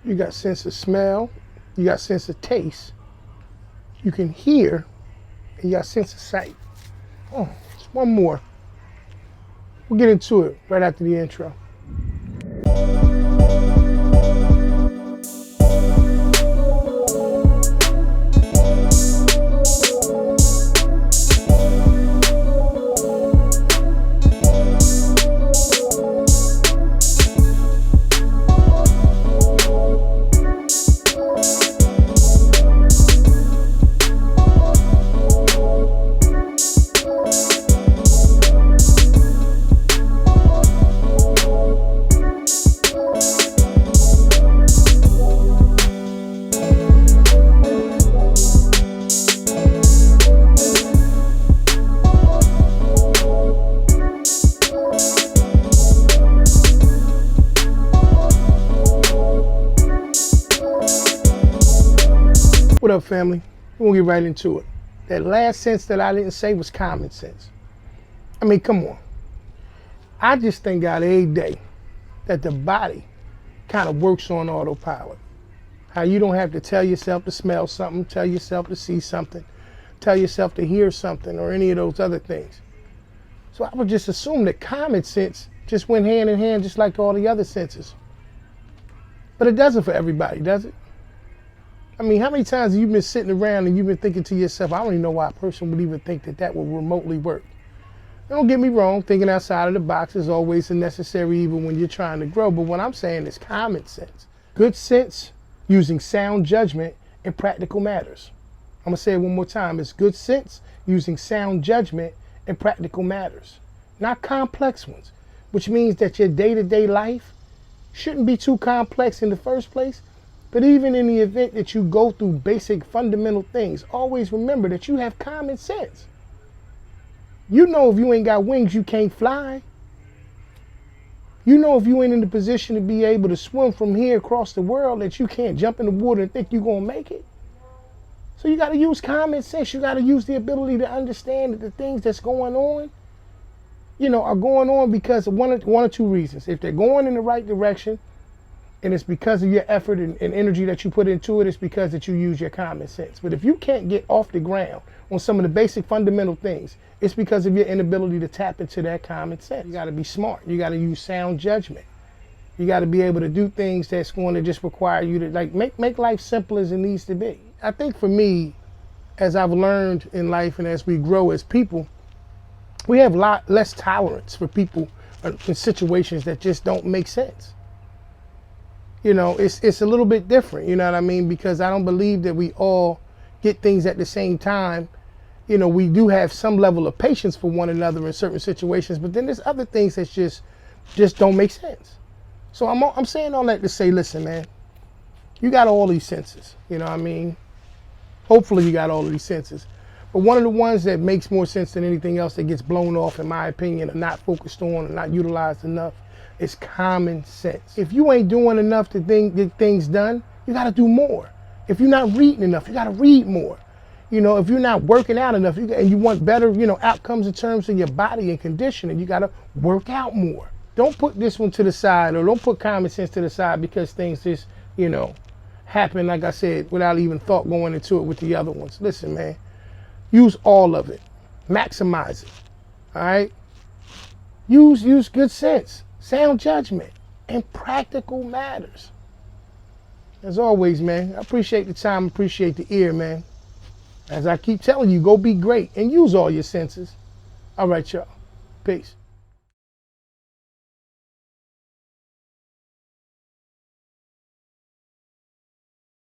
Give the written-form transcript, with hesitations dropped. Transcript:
You got sense of smell. You got sense of taste. You can hear, and you got sense of sight. Oh, just one more. We'll get into it right after the intro. What up, family? We'll get right into it. That last sense that I didn't say was common sense. I mean, come on. I just thank God every day that the body kind of works on autopilot. How you don't have to tell yourself to smell something, tell yourself to see something, tell yourself to hear something, or any of those other things. So I would just assume that common sense just went hand in hand just like all the other senses. But it doesn't for everybody, does it? I mean, how many times have you been sitting around and you've been thinking to yourself, I don't even know why a person would even think that that would remotely work. Don't get me wrong, thinking outside of the box is always necessary even when you're trying to grow. But what I'm saying is common sense. Good sense using sound judgment in practical matters. I'm going to say it one more time. It's good sense using sound judgment in practical matters, not complex ones, which means that your day-to-day life shouldn't be too complex in the first place. But even in the event that you go through basic fundamental things, always remember that you have common sense. You know if you ain't got wings, you can't fly. You know if you ain't in the position to be able to swim from here across the world that you can't jump in the water and think you're going to make it. So you got to use common sense. You got to use the ability to understand that the things that's going on, are going on because of one or two reasons. If they're going in the right direction, and it's because of your effort and energy that you put into it, it's because that you use your common sense. But if you can't get off the ground on some of the basic fundamental things, it's because of your inability to tap into that common sense. You got to be smart. You got to use sound judgment. You got to be able to do things that's going to just require you to make life simple as it needs to be. I think for me, as I've learned in life and as we grow as people, we have a lot less tolerance for people in situations that just don't make sense. It's a little bit different, you know what I mean? Because I don't believe that we all get things at the same time. We do have some level of patience for one another in certain situations, but then there's other things that just don't make sense. So I'm saying all that to say, listen, man, you got all these senses, you know what I mean? Hopefully you got all of these senses. But one of the ones that makes more sense than anything else that gets blown off, in my opinion, or not focused on or not utilized enough, it's common sense. If you ain't doing enough to get things done, you got to do more. If you're not reading enough, you got to read more. If you're not working out enough and you want better, outcomes in terms of your body and conditioning, you got to work out more. Don't put this one to the side, or don't put common sense to the side because things just, happen, like I said, without even thought going into it with the other ones. Listen, man, use all of it. Maximize it. All right? Use good sense. Sound judgment and practical matters. As always, man, I appreciate the time, appreciate the ear, man. As I keep telling you, go be great and use all your senses. All right, y'all. Peace.